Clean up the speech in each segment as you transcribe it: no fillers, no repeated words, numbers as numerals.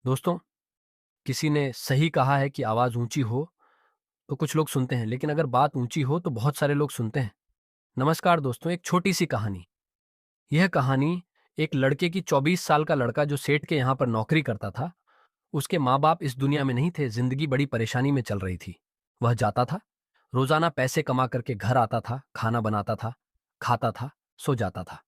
दोस्तों, किसी ने सही कहा है कि आवाज ऊंची हो तो कुछ लोग सुनते हैं, लेकिन अगर बात ऊंची हो तो बहुत सारे लोग सुनते हैं। नमस्कार दोस्तों, एक छोटी सी कहानी। यह कहानी एक लड़के की। 24 साल का लड़का जो सेठ के यहाँ पर नौकरी करता था। उसके माँ बाप इस दुनिया में नहीं थे, जिंदगी बड़ी परेशानी में चल रही थी। वह जाता था, रोजाना पैसे कमा करके घर आता था, खाना बनाता था, खाता था, सो जाता था।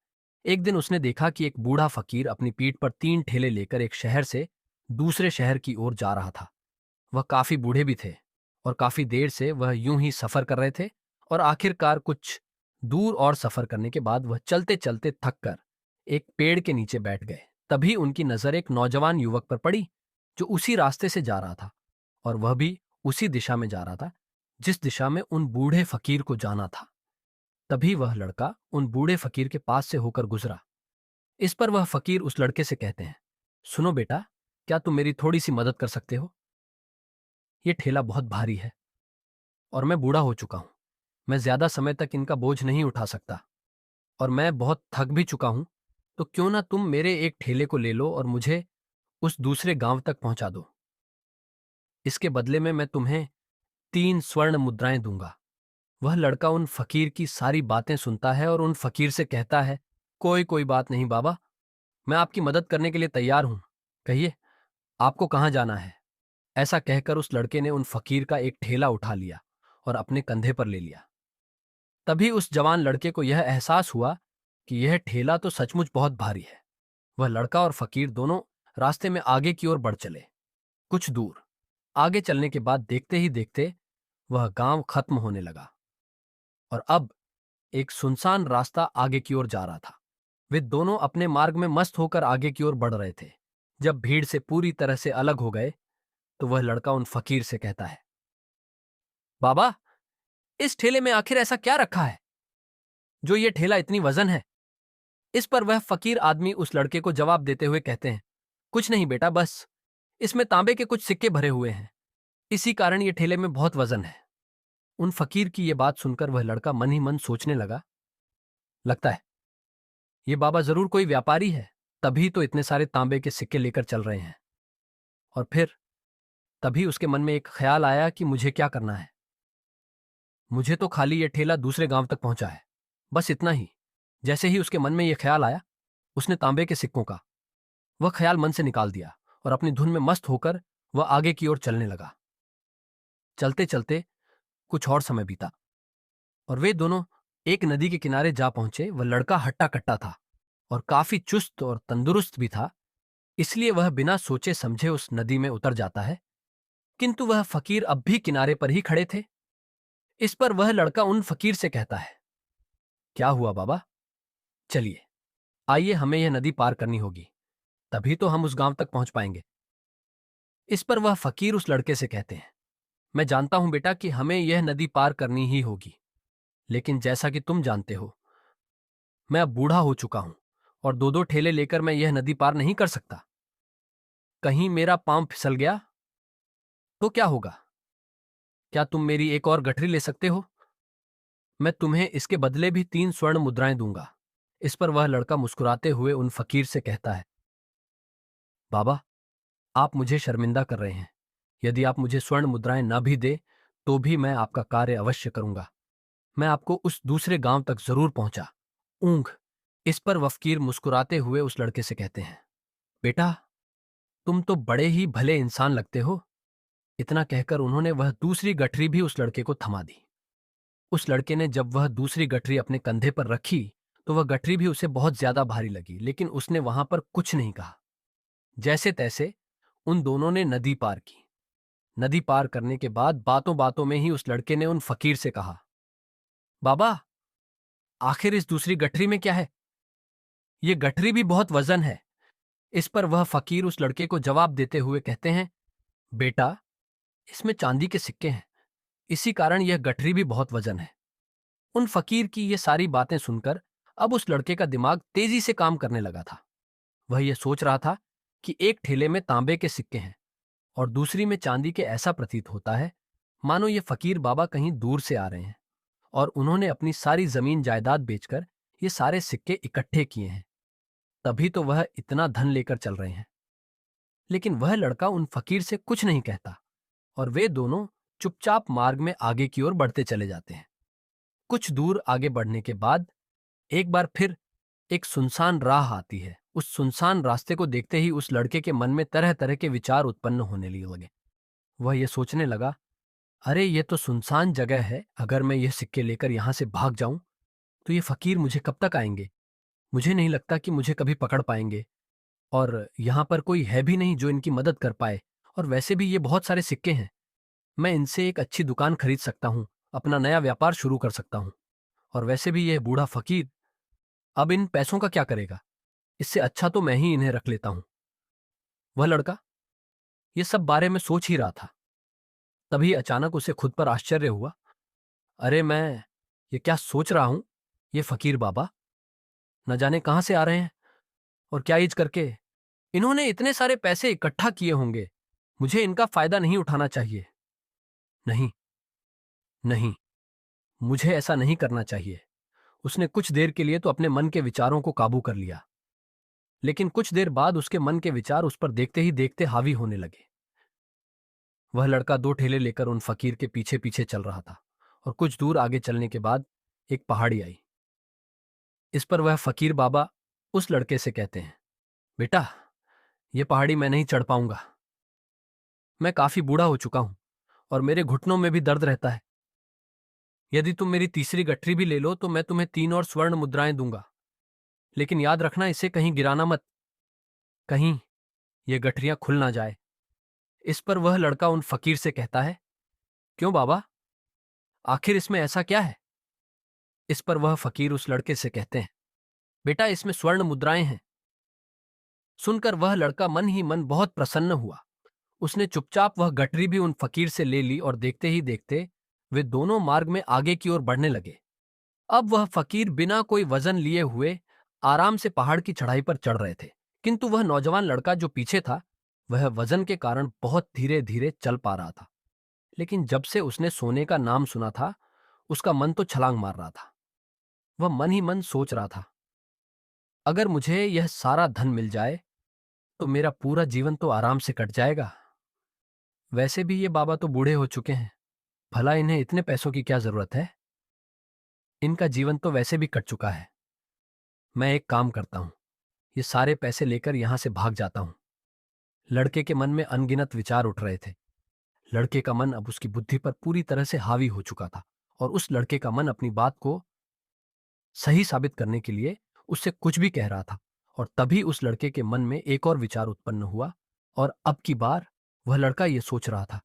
एक दिन उसने देखा कि एक बूढ़ा फकीर अपनी पीठ पर 3 ठेले लेकर एक शहर से दूसरे शहर की ओर जा रहा था। वह काफी बूढ़े भी थे और काफी देर से वह यूं ही सफर कर रहे थे। और आखिरकार कुछ दूर और सफर करने के बाद वह चलते चलते थक कर एक पेड़ के नीचे बैठ गए। तभी उनकी नजर एक नौजवान युवक पर पड़ी जो उसी रास्ते से जा रहा था, और वह भी उसी दिशा में जा रहा था जिस दिशा में उन बूढ़े फकीर को जाना था। तभी वह लड़का उन बूढ़े फकीर के पास से होकर गुजरा। इस पर वह फकीर उस लड़के से कहते हैं, सुनो बेटा, क्या तुम मेरी थोड़ी सी मदद कर सकते हो? ये ठेला बहुत भारी है और मैं बूढ़ा हो चुका हूं। मैं ज्यादा समय तक इनका बोझ नहीं उठा सकता और मैं बहुत थक भी चुका हूं। तो क्यों ना तुम मेरे एक ठेले को ले लो और मुझे उस दूसरे गांव तक पहुंचा दो। इसके बदले में मैं तुम्हें 3 स्वर्ण मुद्राएं दूंगा। वह लड़का उन फकीर की सारी बातें सुनता है और उन फकीर से कहता है, कोई कोई बात नहीं बाबा, मैं आपकी मदद करने के लिए तैयार हूं। कहिए, आपको कहाँ जाना है? ऐसा कहकर उस लड़के ने उन फकीर का एक ठेला उठा लिया और अपने कंधे पर ले लिया। तभी उस जवान लड़के को यह एहसास हुआ कि यह ठेला तो सचमुच बहुत भारी है। वह लड़का और फकीर दोनों रास्ते में आगे की ओर बढ़ चले। कुछ दूर आगे चलने के बाद देखते ही देखते वह गांव खत्म होने लगा और अब एक सुनसान रास्ता आगे की ओर जा रहा था। वे दोनों अपने मार्ग में मस्त होकर आगे की ओर बढ़ रहे थे। जब भीड़ से पूरी तरह से अलग हो गए तो वह लड़का उन फकीर से कहता है, बाबा, इस ठेले में आखिर ऐसा क्या रखा है जो ये ठेला इतनी वजन है? इस पर वह फकीर आदमी उस लड़के को जवाब देते हुए कहते हैं, कुछ नहीं बेटा, बस इसमें तांबे के कुछ सिक्के भरे हुए हैं, इसी कारण ये ठेले में बहुत वजन है। उन फकीर की ये बात सुनकर वह लड़का मन ही मन सोचने लगा, लगता है ये बाबा जरूर कोई व्यापारी है, तभी तो इतने सारे तांबे के सिक्के लेकर चल रहे हैं। और फिर तभी उसके मन में एक ख्याल आया कि मुझे क्या करना है। मुझे तो खाली ये ठेला दूसरे गांव तक पहुंचा है, बस इतना ही। जैसे ही उसके मन में यह ख्याल आया, उसने तांबे के सिक्कों का वह ख्याल मन से निकाल दिया और अपनी धुन में मस्त होकर वह आगे की ओर चलने लगा। चलते चलते कुछ और समय बीता और वे दोनों एक नदी के किनारे जा पहुंचे। वह लड़का हट्टा कट्टा था और काफी चुस्त और तंदुरुस्त भी था, इसलिए वह बिना सोचे समझे उस नदी में उतर जाता है। किंतु वह फकीर अब भी किनारे पर ही खड़े थे। इस पर वह लड़का उन फकीर से कहता है, क्या हुआ बाबा? चलिए, आइए, हमें यह नदी पार करनी होगी, तभी तो हम उस गांव तक पहुंच पाएंगे। इस पर वह फकीर उस लड़के से कहते हैं, मैं जानता हूं बेटा कि हमें यह नदी पार करनी ही होगी, लेकिन जैसा कि तुम जानते हो, मैं अब बूढ़ा हो चुका हूं और 2-2 ठेले लेकर मैं यह नदी पार नहीं कर सकता। कहीं मेरा पांव फिसल गया तो क्या होगा? क्या तुम मेरी एक और गठरी ले सकते हो? मैं तुम्हें इसके बदले भी 3 स्वर्ण मुद्राएं दूंगा। इस पर वह लड़का मुस्कुराते हुए उन फकीर से कहता है, बाबा, आप मुझे शर्मिंदा कर रहे हैं। यदि आप मुझे स्वर्ण मुद्राएं न भी दे तो भी मैं आपका कार्य अवश्य करूंगा। मैं आपको उस दूसरे गांव तक जरूर पहुंचा ऊंघ। इस पर वह फकीर मुस्कुराते हुए उस लड़के से कहते हैं, बेटा, तुम तो बड़े ही भले इंसान लगते हो। इतना कहकर उन्होंने वह दूसरी गठरी भी उस लड़के को थमा दी। उस लड़के ने जब वह दूसरी गठरी अपने कंधे पर रखी तो वह गठरी भी उसे बहुत ज्यादा भारी लगी, लेकिन उसने वहां पर कुछ नहीं कहा। जैसे तैसे उन दोनों ने नदी पार की। नदी पार करने के बाद बातों बातों में ही उस लड़के ने उन फकीर से कहा, बाबा, आखिर इस दूसरी गठरी में क्या है? ये गठरी भी बहुत वजन है। इस पर वह फकीर उस लड़के को जवाब देते हुए कहते हैं, बेटा, इसमें चांदी के सिक्के हैं, इसी कारण यह गठरी भी बहुत वजन है। उन फकीर की ये सारी बातें सुनकर अब उस लड़के का दिमाग तेजी से काम करने लगा था। वह यह सोच रहा था कि एक ठेले में तांबे के सिक्के हैं और दूसरी में चांदी के। ऐसा प्रतीत होता है मानो ये फकीर बाबा कहीं दूर से आ रहे हैं और उन्होंने अपनी सारी जमीन जायदाद बेचकर ये सारे सिक्के इकट्ठे किए हैं, तभी तो वह इतना धन लेकर चल रहे हैं। लेकिन वह लड़का उन फकीर से कुछ नहीं कहता और वे दोनों चुपचाप मार्ग में आगे की ओर बढ़ते चले जाते हैं। कुछ दूर आगे बढ़ने के बाद एक बार फिर एक सुनसान राह आती है। उस सुनसान रास्ते को देखते ही उस लड़के के मन में तरह तरह के विचार उत्पन्न होने लगे। वह यह सोचने लगा, अरे ये तो सुनसान जगह है, अगर मैं यह सिक्के लेकर यहां से भाग जाऊं तो ये फकीर मुझे कब तक आएंगे। मुझे नहीं लगता कि मुझे कभी पकड़ पाएंगे, और यहां पर कोई है भी नहीं जो इनकी मदद कर पाए। और वैसे भी ये बहुत सारे सिक्के हैं, मैं इनसे एक अच्छी दुकान खरीद सकता हूं, अपना नया व्यापार शुरू कर सकता हूं। और वैसे भी यह बूढ़ा फकीर अब इन पैसों का क्या करेगा, इससे अच्छा तो मैं ही इन्हें रख लेता हूं। वह लड़का ये सब बारे में सोच ही रहा था, तभी अचानक उसे खुद पर आश्चर्य हुआ। अरे मैं ये क्या सोच रहा हूं, ये फकीर बाबा न जाने कहां से आ रहे हैं और क्या ईज करके इन्होंने इतने सारे पैसे इकट्ठा किए होंगे। मुझे इनका फायदा नहीं उठाना चाहिए। नहीं, नहीं, मुझे ऐसा नहीं करना चाहिए। उसने कुछ देर के लिए तो अपने मन के विचारों को काबू कर लिया, लेकिन कुछ देर बाद उसके मन के विचार उस पर देखते ही देखते हावी होने लगे। वह लड़का दो ठेले लेकर उन फकीर के पीछे पीछे चल रहा था और कुछ दूर आगे चलने के बाद एक पहाड़ी आई। इस पर वह फकीर बाबा उस लड़के से कहते हैं, बेटा, यह पहाड़ी मैं नहीं चढ़ पाऊंगा। मैं काफी बूढ़ा हो चुका हूं और मेरे घुटनों में भी दर्द रहता है। यदि तुम मेरी तीसरी गठरी भी ले लो तो मैं तुम्हें 3 और स्वर्ण मुद्राएं दूंगा, लेकिन याद रखना इसे कहीं गिराना मत, कहीं ये गठरियां खुल ना जाए। इस पर वह लड़का उन फकीर से कहता है, क्यों बाबा, आखिर इसमें ऐसा क्या है। इस पर वह फकीर उस लड़के से कहते हैं, बेटा, इसमें स्वर्ण मुद्राएं हैं। सुनकर वह लड़का मन ही मन बहुत प्रसन्न हुआ। उसने चुपचाप वह गठरी भी उन फकीर से ले ली और देखते ही देखते वे दोनों मार्ग में आगे की ओर बढ़ने लगे। अब वह फकीर बिना कोई वजन लिए हुए आराम से पहाड़ की चढ़ाई पर चढ़ रहे थे, किंतु वह नौजवान लड़का जो पीछे था वह वजन के कारण बहुत धीरे धीरे चल पा रहा था। लेकिन जब से उसने सोने का नाम सुना था उसका मन तो छलांग मार रहा था। वह मन ही मन सोच रहा था, अगर मुझे यह सारा धन मिल जाए तो मेरा पूरा जीवन तो आराम से कट जाएगा। वैसे भी ये बाबा तो बूढ़े हो चुके हैं, भला इन्हें इतने पैसों की क्या जरूरत है। इनका जीवन तो वैसे भी कट चुका है। मैं एक काम करता हूं, ये सारे पैसे लेकर यहां से भाग जाता हूं। लड़के के मन में अनगिनत विचार उठ रहे थे। लड़के का मन अब उसकी बुद्धि पर पूरी तरह से हावी हो चुका था और उस लड़के का मन अपनी बात को सही साबित करने के लिए उससे कुछ भी कह रहा था। और तभी उस लड़के के मन में एक और विचार उत्पन्न हुआ, और अब की बार वह लड़का यह सोच रहा था,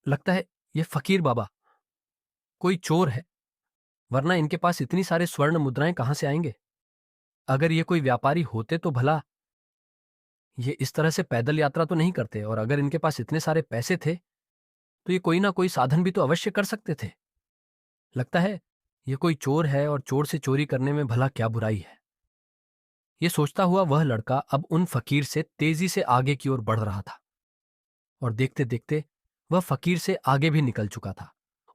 लगता है यह फकीर बाबा कोई चोर है, वरना इनके पास इतनी सारे स्वर्ण मुद्राएं कहां से आएंगे। अगर ये कोई व्यापारी होते तो भला ये इस तरह से पैदल यात्रा तो नहीं करते, और अगर इनके पास इतने सारे पैसे थे तो ये कोई ना कोई साधन भी तो अवश्य कर सकते थे। लगता है ये कोई चोर है, और चोर से चोरी करने में भला क्या बुराई है। ये सोचता हुआ वह लड़का अब उन फकीर से तेजी से आगे की ओर बढ़ रहा था, और देखते देखते वह फकीर से आगे भी निकल चुका था।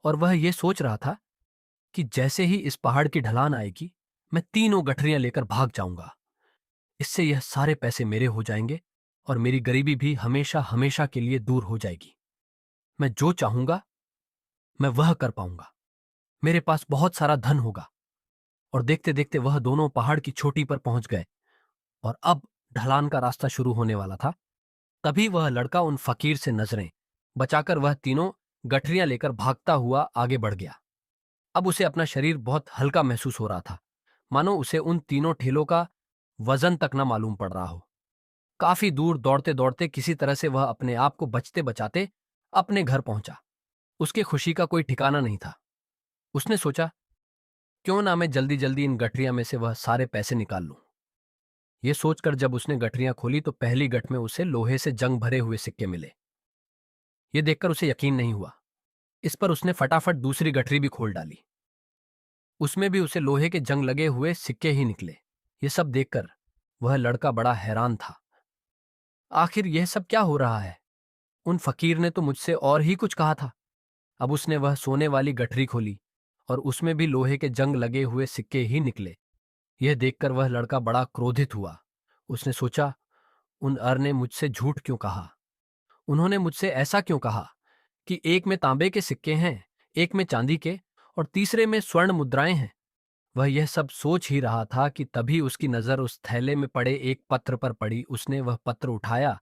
और वह ये सोच रहा था कि जैसे ही इस पहाड़ की ढलान आएगी मैं तीनों गठरियां लेकर भाग जाऊंगा। इससे यह सारे पैसे मेरे हो जाएंगे और मेरी गरीबी भी हमेशा हमेशा के लिए दूर हो जाएगी। मैं जो चाहूंगा मैं वह कर पाऊंगा। मेरे पास बहुत सारा धन होगा। और देखते देखते वह दोनों पहाड़ की चोटी पर पहुंच गए और अब ढलान का रास्ता शुरू होने वाला था। तभी वह लड़का उन फकीर से नजरें बचाकर वह तीनों गठरियां लेकर भागता हुआ आगे बढ़ गया। अब उसे अपना शरीर बहुत हल्का महसूस हो रहा था, मानो उसे उन तीनों ठेलों का वजन तक न मालूम पड़ रहा हो। काफी दूर दौड़ते दौड़ते किसी तरह से वह अपने आप को बचते बचाते अपने घर पहुंचा। उसके खुशी का कोई ठिकाना नहीं था। उसने सोचा, क्यों ना मैं जल्दी जल्दी इन गठरियां में से वह सारे पैसे निकाल लूं। यह सोचकर जब उसने गठरियां खोली तो पहली गठ में उसे लोहे से जंग भरे हुए सिक्के मिले। यह देखकर उसे यकीन नहीं हुआ। इस पर उसने फटाफट दूसरी गठरी भी खोल डाली। उसमें भी उसे लोहे के जंग लगे हुए सिक्के ही निकले। ये सब देखकर वह लड़का बड़ा हैरान था। आखिर यह सब क्या हो रहा है। उन फकीर ने तो मुझसे और ही कुछ कहा था। अब उसने वह सोने वाली गठरी खोली और उसमें भी लोहे के जंग लगे हुए सिक्के ही निकले। यह देखकर वह लड़का बड़ा क्रोधित हुआ। उसने सोचा, उन अर ने मुझसे झूठ क्यों कहा? उन्होंने मुझसे ऐसा क्यों कहा कि एक में तांबे के सिक्के हैं, एक में चांदी के और तीसरे में स्वर्ण मुद्राएं हैं? वह यह सब सोच ही रहा था कि तभी उसकी नजर उस थैले में पड़े एक पत्र पर पड़ी। उसने वह पत्र उठाया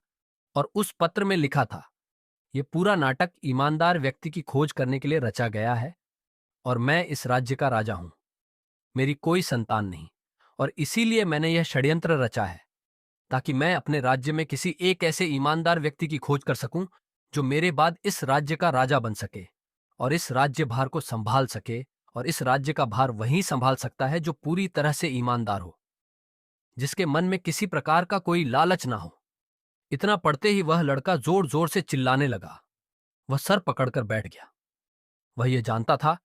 और उस पत्र में लिखा था, यह पूरा नाटक ईमानदार व्यक्ति की खोज करने के लिए रचा गया है और मैं इस राज्य का राजा हूं। मेरी कोई संतान नहीं और इसीलिए मैंने यह षड्यंत्र रचा है ताकि मैं अपने राज्य में किसी एक ऐसे ईमानदार व्यक्ति की खोज कर सकूं जो मेरे बाद इस राज्य का राजा बन सके और इस राज्य भार को संभाल सके। और इस राज्य का भार वही संभाल सकता है जो पूरी तरह से ईमानदार हो, जिसके मन में किसी प्रकार का कोई लालच ना हो। इतना पढ़ते ही वह लड़का जोर जोर से चिल्लाने लगा। वह सर पकड़कर बैठ गया। वह यह जानता था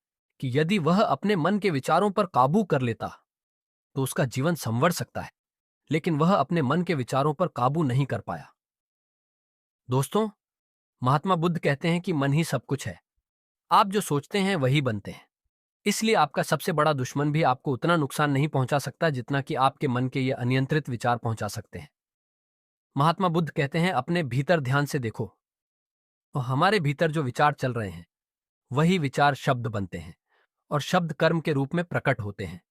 कि यदि वह अपने मन के विचारों पर काबू कर लेता तो उसका जीवन संवर सकता है, लेकिन वह अपने मन के विचारों पर काबू नहीं कर पाया। दोस्तों, महात्मा बुद्ध कहते हैं कि मन ही सब कुछ है। आप जो सोचते हैं वही बनते हैं। इसलिए आपका सबसे बड़ा दुश्मन भी आपको उतना नुकसान नहीं पहुंचा सकता जितना कि आपके मन के ये अनियंत्रित विचार पहुंचा सकते हैं। महात्मा बुद्ध कहते हैं, अपने भीतर ध्यान से देखो और हमारे भीतर जो विचार चल रहे हैं वही विचार शब्द बनते हैं और शब्द कर्म के रूप में प्रकट होते हैं।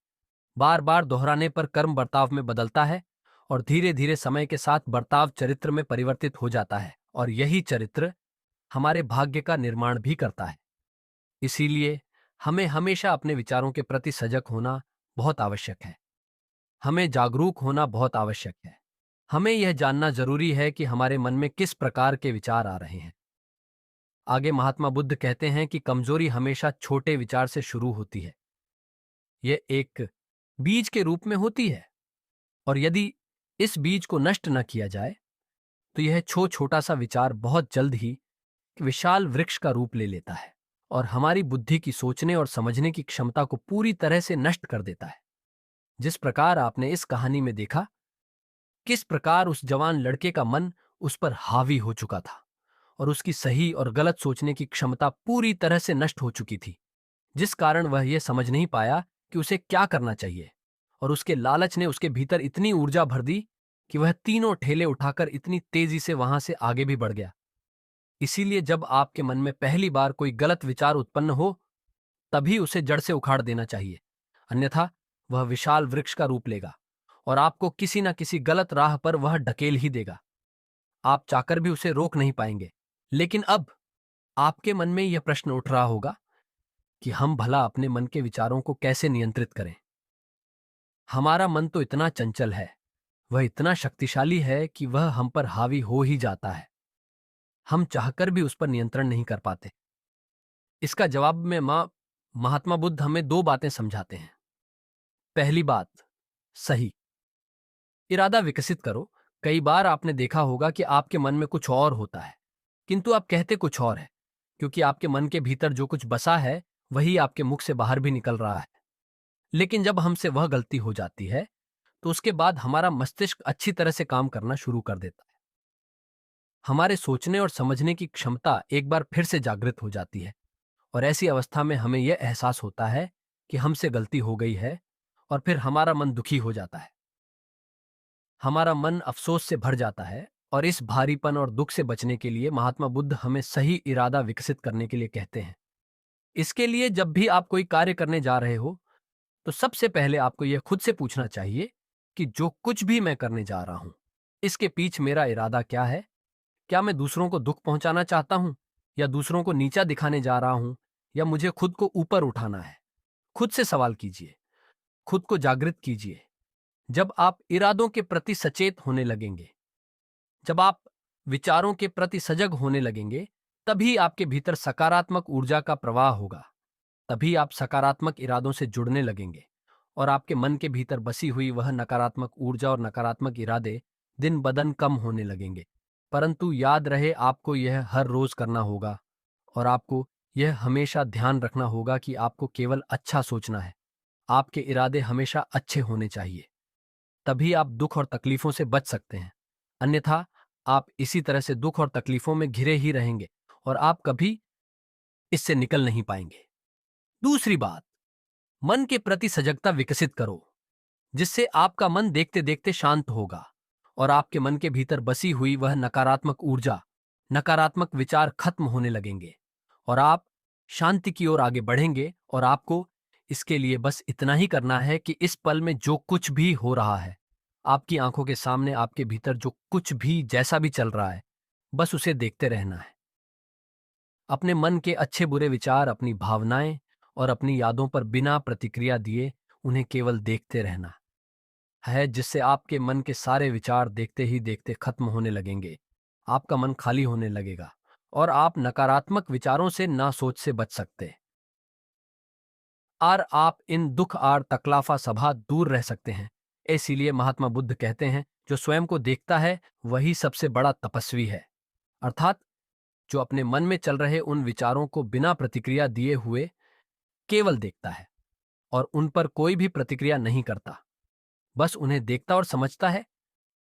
बार बार दोहराने पर कर्म बर्ताव में बदलता है और धीरे धीरे समय के साथ बर्ताव चरित्र में परिवर्तित हो जाता है और यही चरित्र हमारे भाग्य का निर्माण भी करता है। इसीलिए हमें हमेशा अपने विचारों के प्रति सजग होना बहुत आवश्यक है। हमें जागरूक होना बहुत आवश्यक है। हमें यह जानना जरूरी है कि हमारे मन में किस प्रकार के विचार आ रहे हैं। आगे महात्मा बुद्ध कहते हैं कि कमजोरी हमेशा छोटे विचार से शुरू होती है। यह एक बीज के रूप में होती है और यदि इस बीज को नष्ट न किया जाए तो यह छोटा सा विचार बहुत जल्द ही विशाल वृक्ष का रूप ले लेता है और हमारी बुद्धि की सोचने और समझने की क्षमता को पूरी तरह से नष्ट कर देता है। जिस प्रकार आपने इस कहानी में देखा किस प्रकार उस जवान लड़के का मन उस पर हावी हो चुका था और उसकी सही और गलत सोचने की क्षमता पूरी तरह से नष्ट हो चुकी थी, जिस कारण वह यह समझ नहीं पाया कि उसे क्या करना चाहिए और उसके लालच ने उसके भीतर इतनी ऊर्जा भर दी कि वह तीनों ठेले उठाकर इतनी तेजी से वहां से आगे भी बढ़ गया। इसीलिए जब आपके मन में पहली बार कोई गलत विचार उत्पन्न हो तभी उसे जड़ से उखाड़ देना चाहिए, अन्यथा वह विशाल वृक्ष का रूप लेगा और आपको किसी न किसी गलत राह पर वह ढकेल ही देगा। आप चाहकर भी उसे रोक नहीं पाएंगे। लेकिन अब आपके मन में यह प्रश्न उठ रहा होगा कि हम भला अपने मन के विचारों को कैसे नियंत्रित करें। हमारा मन तो इतना चंचल है, वह इतना शक्तिशाली है कि वह हम पर हावी हो ही जाता है। हम चाहकर भी उस पर नियंत्रण नहीं कर पाते। इसका जवाब में महात्मा बुद्ध हमें दो बातें समझाते हैं। पहली बात, सही इरादा विकसित करो। कई बार आपने देखा होगा कि आपके मन में कुछ और होता है किंतु आप कहते कुछ और है, क्योंकि आपके मन के भीतर जो कुछ बसा है वही आपके मुख से बाहर भी निकल रहा है। लेकिन जब हमसे वह गलती हो जाती है तो उसके बाद हमारा मस्तिष्क अच्छी तरह से काम करना शुरू कर देता है। हमारे सोचने और समझने की क्षमता एक बार फिर से जागृत हो जाती है और ऐसी अवस्था में हमें यह एहसास होता है कि हमसे गलती हो गई है और फिर हमारा मन दुखी हो जाता है। हमारा मन अफसोस से भर जाता है और इस भारीपन और दुख से बचने के लिए महात्मा बुद्ध हमें सही इरादा विकसित करने के लिए कहते हैं। इसके लिए जब भी आप कोई कार्य करने जा रहे हो तो सबसे पहले आपको यह खुद से पूछना चाहिए कि जो कुछ भी मैं करने जा रहा हूं इसके पीछे मेरा इरादा क्या है। क्या मैं दूसरों को दुख पहुंचाना चाहता हूं या दूसरों को नीचा दिखाने जा रहा हूं या मुझे खुद को ऊपर उठाना है। खुद से सवाल कीजिए, खुद को जागृत कीजिए। जब आप इरादों के प्रति सचेत होने लगेंगे, जब आप विचारों के प्रति सजग होने लगेंगे, तभी आपके भीतर सकारात्मक ऊर्जा का प्रवाह होगा। तभी आप सकारात्मक इरादों से जुड़ने लगेंगे और आपके मन के भीतर बसी हुई वह नकारात्मक ऊर्जा और नकारात्मक इरादे दिन बदन कम होने लगेंगे। परंतु याद रहे, आपको यह हर रोज करना होगा और आपको यह हमेशा ध्यान रखना होगा कि आपको केवल अच्छा सोचना है। आपके इरादे हमेशा अच्छे होने चाहिए, तभी आप दुख और तकलीफों से बच सकते हैं। अन्यथा आप इसी तरह से दुख और तकलीफों में घिरे ही रहेंगे और आप कभी इससे निकल नहीं पाएंगे। दूसरी बात, मन के प्रति सजगता विकसित करो, जिससे आपका मन देखते देखते शांत होगा और आपके मन के भीतर बसी हुई वह नकारात्मक ऊर्जा, नकारात्मक विचार खत्म होने लगेंगे और आप शांति की ओर आगे बढ़ेंगे। और आपको इसके लिए बस इतना ही करना है कि इस पल में जो कुछ भी हो रहा है, आपकी आंखों के सामने आपके भीतर जो कुछ भी जैसा भी चल रहा है, बस उसे देखते रहना है। अपने मन के अच्छे बुरे विचार, अपनी भावनाएं और अपनी यादों पर बिना प्रतिक्रिया दिए उन्हें केवल देखते रहना है, जिससे आपके मन के सारे विचार देखते ही देखते खत्म होने लगेंगे। आपका मन खाली होने लगेगा और आप नकारात्मक विचारों से ना सोच से बच सकते और आप इन दुख आर तकलाफा सभा दूर रह सकते हैं। इसीलिए महात्मा बुद्ध कहते हैं, जो स्वयं को देखता है वही सबसे बड़ा तपस्वी है। अर्थात जो अपने मन में चल रहे उन विचारों को बिना प्रतिक्रिया दिए हुए केवल देखता है और उन पर कोई भी प्रतिक्रिया नहीं करता, बस उन्हें देखता और समझता है।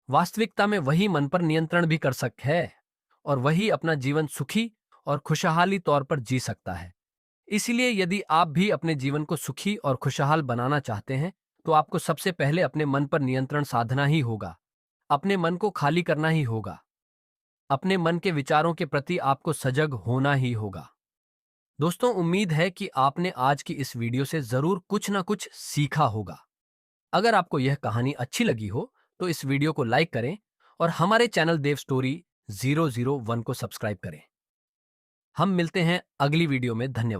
वास्तविकता में वही मन पर नियंत्रण भी कर सकता है और वही अपना जीवन सुखी और खुशहाली तौर पर जी सकता है। इसीलिए यदि आप भी अपने जीवन को सुखी और खुशहाल बनाना चाहते हैं, तो आपको सबसे पहले अपने मन पर नियंत्रण साधना ही होगा। अपने मन को खाली करना ही होगा। अपने मन के विचारों के प्रति आपको सजग होना ही होगा। दोस्तों, उम्मीद है कि आपने आज की इस वीडियो से जरूर कुछ ना कुछ सीखा होगा। अगर आपको यह कहानी अच्छी लगी हो तो इस वीडियो को लाइक करें और हमारे चैनल देव स्टोरी 001 को सब्सक्राइब करें। हम मिलते हैं अगली वीडियो में। धन्यवाद।